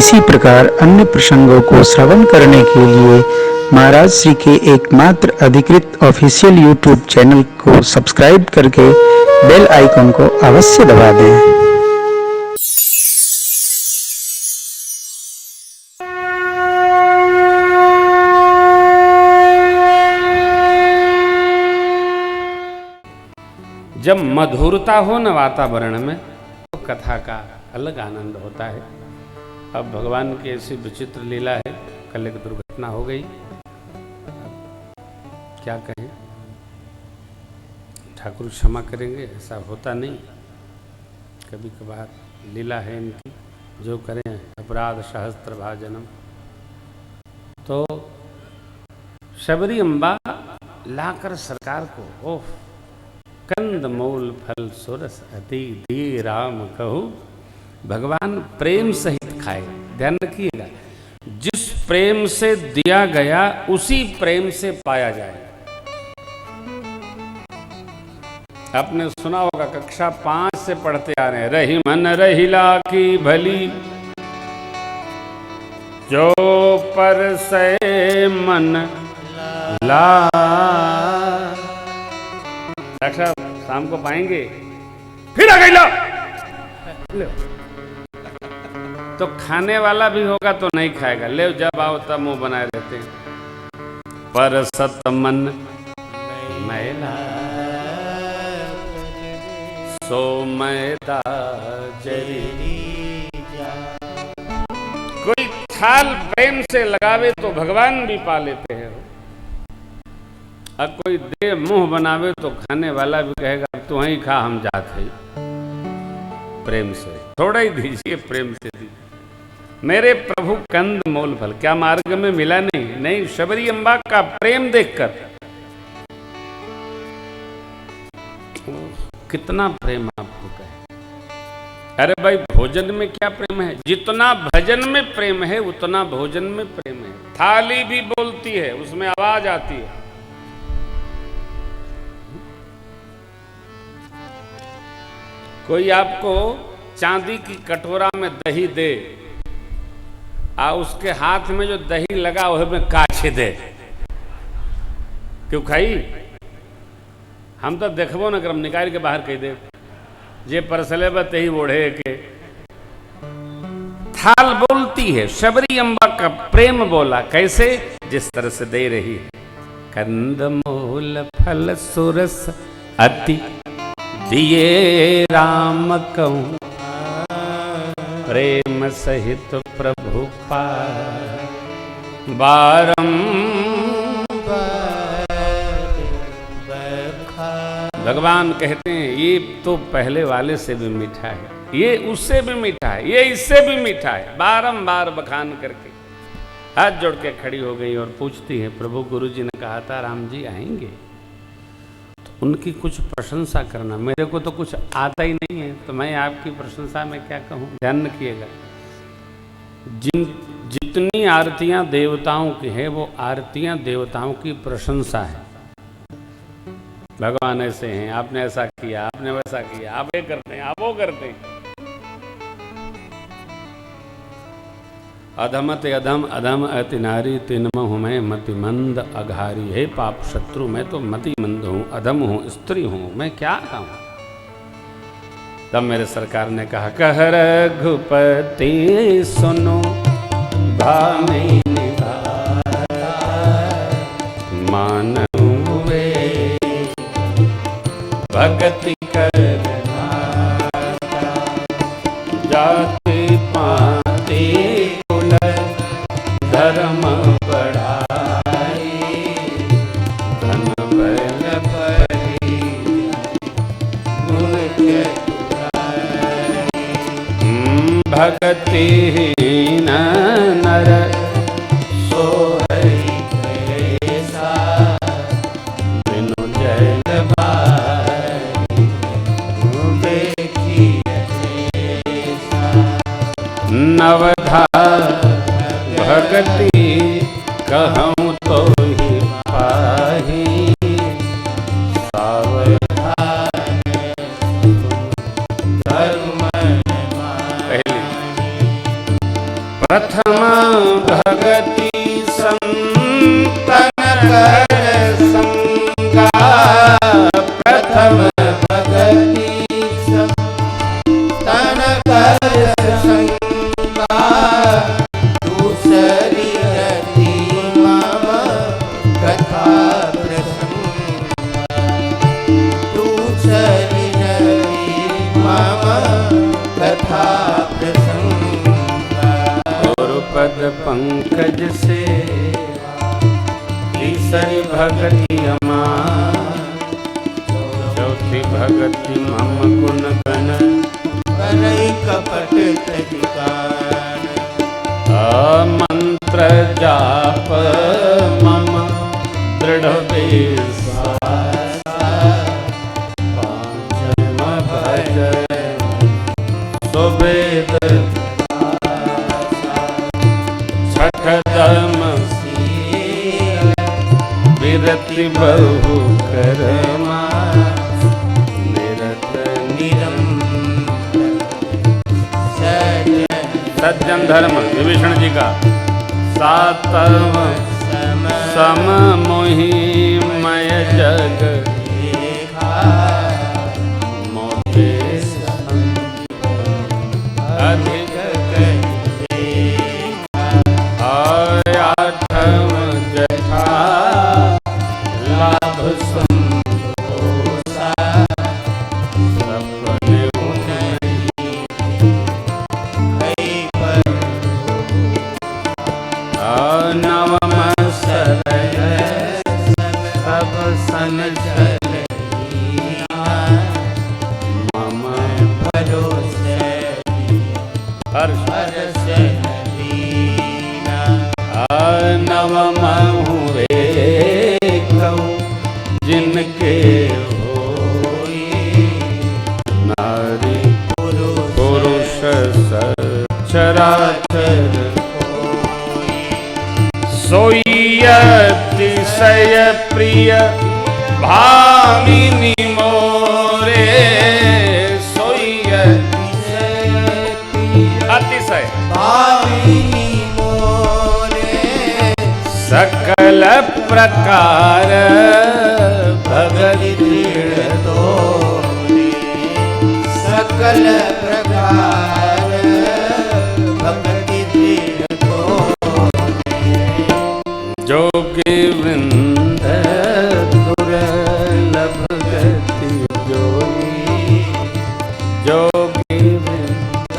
इसी प्रकार अन्य प्रसंगों को श्रवण करने के लिए महाराज श्री के एकमात्र अधिकृत ऑफिशियल यूट्यूब चैनल को सब्सक्राइब करके बेल आइकन को अवश्य दबा दें। जब मधुरता हो न वातावरण में तो कथा का अलग आनंद होता है। अब भगवान की ऐसी विचित्र लीला है, कल एक दुर्घटना हो गई, क्या कहें, ठाकुर क्षमा करेंगे, ऐसा होता नहीं, कभी कभार लीला है इनकी, जो करें अपराध सहस्त्र भाजनम। तो शबरी अम्बा लाकर सरकार को ओह कंद मूल फल सुरस अति दी राम कहूँ, भगवान प्रेम सहित खाए। ध्यान रखिएगा, जिस प्रेम से दिया गया उसी प्रेम से पाया जाए। आपने सुना होगा, कक्षा 5 से पढ़ते आ रहे हैं, रही मन रहिला की भली जो पर से मन ला। डॉक्टर साहब शाम को पाएंगे, फिर आ गई लो। तो खाने वाला भी होगा तो नहीं खाएगा, ले जब आओ तब मुंह बनाए रहते हैं। पर सत मन मैला सो मैदा जरी। कोई थाल प्रेम से लगावे तो भगवान भी पा लेते हैं, और कोई दे मुंह बनावे तो खाने वाला भी कहेगा तू ही खा, हम जाते ही। प्रेम से थोड़ा ही दीजिए, प्रेम से दीजिए। मेरे प्रभु कंद मूल फल, क्या मार्ग में मिला? नहीं, शबरी अम्बा का प्रेम देखकर कितना प्रेम आपको कहे। अरे भाई, भोजन में क्या प्रेम है? जितना भजन में प्रेम है उतना भोजन में प्रेम है। थाली भी बोलती है, उसमें आवाज आती है। कोई आपको चांदी की कटोरा में दही दे, आ उसके हाथ में जो दही लगा वह में काछे दे, क्यों खाई? हम तो देखबो न करम, निकाल के बाहर कह दे, जे परसले बते ही ओढ़े के। थाल बोलती है, शबरी अम्बा का प्रेम बोला, कैसे? जिस तरह से दे रही है। कंद मूल फल सुरस अति दिए राम कहूँ, प्रेम सहित प्रभु पार बारंबार। भगवान कहते हैं ये तो पहले वाले से भी मीठा है, ये उससे भी मीठा है, ये इससे भी मीठा है। बारंबार बखान करके हाथ जोड़ के खड़ी हो गई और पूछती है, प्रभु गुरु जी ने कहा था राम जी आएंगे, उनकी कुछ प्रशंसा करना। मेरे को तो कुछ आता ही नहीं है, तो मैं आपकी प्रशंसा में क्या कहूँ? ध्यान रखिएगा, जितनी आरतियां देवताओं की है वो आरतियां देवताओं की प्रशंसा है। भगवान ऐसे हैं, आपने ऐसा किया, आपने वैसा किया, आप ये करते हैं, आप वो करते हैं। अधमत अधम अधम अति नारी तिन्महु मैं मति मंद अघारी। हे पाप शत्रु, मैं तो मति मंद हूँ, अधम हूँ, स्त्री हूँ, मैं क्या कहूँ? तब मेरे सरकार ने कहा, कह रघुपति सुनो भाने मानऊ वे भक्ति करना जाति पाति कुल धर्म बढ़ाई धन बल परी गुण के भक्तिहीन नर सोहई कैसा बिनु जल भाई देखी नवधा भक्ति कहूँ तो ही पाही प्रथम भगति संतन कर संगा, प्रथम भगति संतन कर संगा, दूसरी रति मम कथा प्रसंगा, दूसरी रति मम कथा प्रसंगा। और पद पंकज से तीसरी भगति अमार, चौथी भगति मम गुण गण करई कपट तजिकान, मंत्र जाप मम दृढ़ विश्वास, पांचम भजय सुवेद, छठ धर्म विरति बहु करमा, निरत निरंतर सज्जन धर्म विभीषण जी का, सातव सम मोहि मय जग मोहे अधिक आठम जथा लाभ संतोषा, सपने नवम सरल सब सन चलिया, मम भरोसे हर्ष दीना, नवम हुए कहूँ जिनके होई, नारी पुरुष सचराचर सोई अतिशय प्रिय भामिनी मोरे, सोई अतिशय भामिनी मोरे, सकल प्रकार भगति दृढ़ तोरे, सकल प्रकार भगति दृढ़ तोरे, जोगी वृंद दुर्लभ गति जोई, जोगी वृंद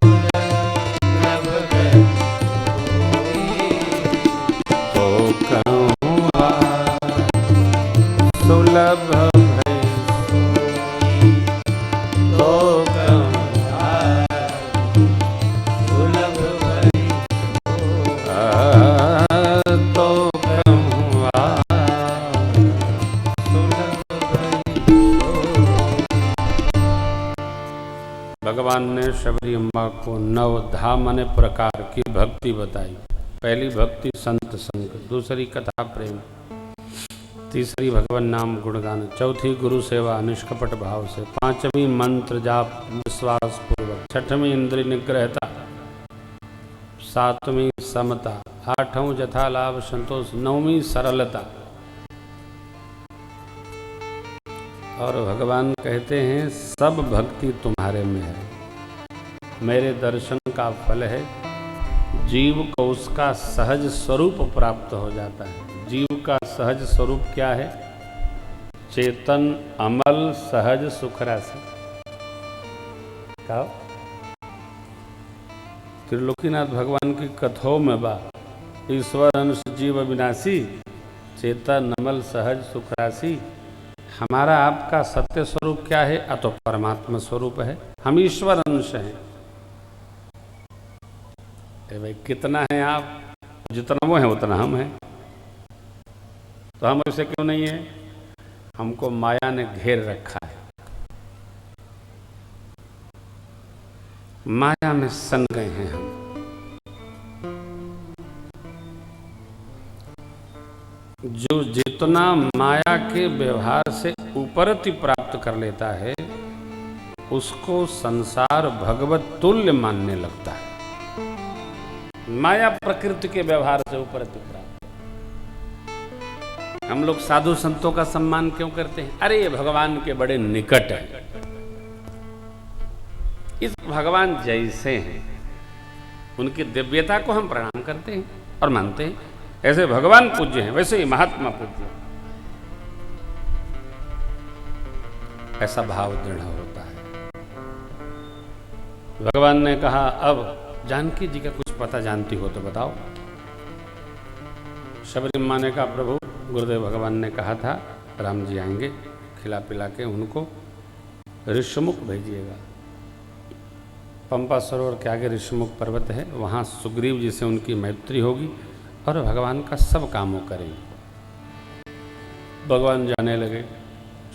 दुर्लभ गति जोई, तो कहूँ सुलभ भय सोई, तो कहूँ सुलभ भय तो कहूँ सुलभ भय। भगवान ने शबरी अम्बा को 9 धाम अने प्रकार की भक्ति बताई। पहली भक्ति संत संग, दूसरी कथा प्रेम, तीसरी भगवान नाम गुणगान, चौथी गुरु सेवा निष्कपट भाव से, पांचवी मंत्र जाप विश्वास पूर्वक, छठवीं इंद्रिय निग्रहता, सातवीं समता, आठवीं जथा लाभ संतोष, नौवीं सरलता। और भगवान कहते हैं सब भक्ति तुम्हारे में है, मेरे दर्शन का फल है, जीव को उसका सहज स्वरूप प्राप्त हो जाता है। जीव का सहज स्वरूप क्या है? चेतन अमल सहज सुख राशि। कहो त्रिलोकीनाथ भगवान की कथाओं में बा, ईश्वर अंश जीव अविनाशी, चेतन अमल सहज सुख राशि। हमारा आपका सत्य स्वरूप क्या है? तो परमात्मा स्वरूप है, हम ईश्वर अंश हैं। भाई कितना है आप? जितना वो है उतना हम हैं। तो हम ऐसे क्यों नहीं है? हमको माया ने घेर रखा है, माया में सन गए हैं हम। जो जितना माया के व्यवहार से उपरति प्राप्त कर लेता है उसको संसार भगवत तुल्य मानने लगता है। माया प्रकृति के व्यवहार से ऊपर प्राप्त। हम लोग साधु संतों का सम्मान क्यों करते हैं? अरे ये भगवान के बड़े निकट है, इस भगवान जैसे हैं, उनकी दिव्यता को हम प्रणाम करते हैं और मानते हैं। ऐसे भगवान पूज्य हैं, वैसे ही महात्मा पूज्य हैं। ऐसा भाव दृढ़ होता है। भगवान ने कहा, अब जानकी जी का कुछ पता जानती हो तो बताओ। शबरी माँ ने कहा, प्रभु गुरुदेव भगवान ने कहा था राम जी आएंगे, खिला पिला के उनको ऋषिमुख भेजिएगा। पंपा सरोवर के आगे ऋषिमुख पर्वत है, वहाँ सुग्रीव जी से उनकी मैत्री होगी और भगवान का सब काम वो करेंगे। भगवान जाने लगे।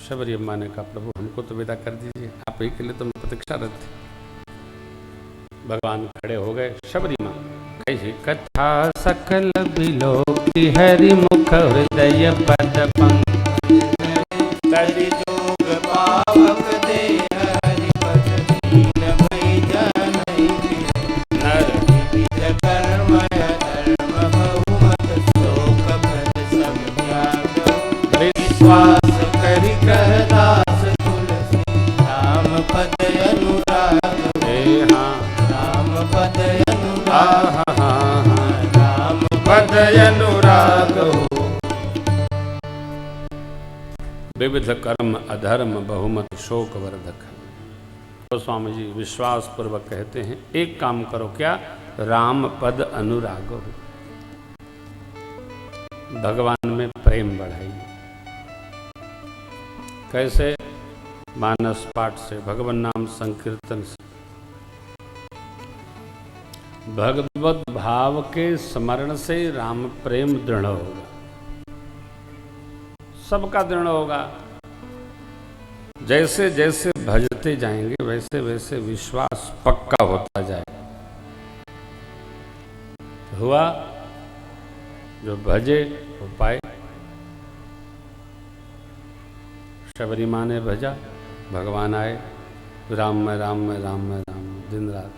शबरी अम्मा ने कहा, प्रभु हमको तो विदा कर दीजिए, आप ही के लिए तो मैं प्रतीक्षारत थी। भगवान खड़े हो गए। शबरी माँ कही, कथा सकल बिलोकी हरि मुख हृदय पद पंकज तदि जोग पावक दे हरि पद दीन भई जनहि नर विविध कर्मय धर्म बहुमत शोक भज सब त्याग विश्वास करि कह दास तुलसी राम पद अनुराग। हाँ राम पद अनुराग, राम पद अनुराग। विविध कर्म अधर्म बहुमत शोक वर्धक। तो स्वामी जी विश्वास पूर्वक कहते हैं, एक काम करो, क्या? राम पद अनुराग हो, भगवान में प्रेम बढ़ाइए। कैसे? मानस पाठ से, भगवान नाम संकीर्तन से, भगवत भाव के स्मरण से राम प्रेम दृढ़ होगा, सबका दृढ़ होगा। जैसे जैसे भजते जाएंगे वैसे वैसे विश्वास पक्का होता जाए। हुआ जो भजे हो पाए। शबरी माँ ने भजा, भगवान आए। राम में राम में राम में राम में दिन रात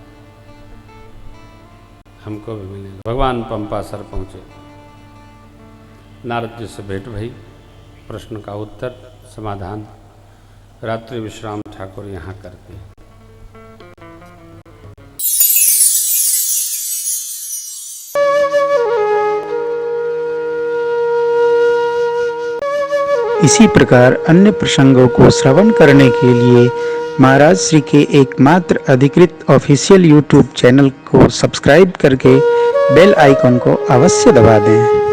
हमको भी मिलेगा। भगवान पंपा सर पहुँचे। नारद जी से भेंट भई, प्रश्न का उत्तर समाधान। रात्रि विश्राम ठाकुर यहाँ करते हैं। इसी प्रकार अन्य प्रसंगों को श्रवण करने के लिए महाराज श्री के एकमात्र अधिकृत ऑफिशियल यूट्यूब चैनल को सब्सक्राइब करके बेल आइकन को अवश्य दबा दें।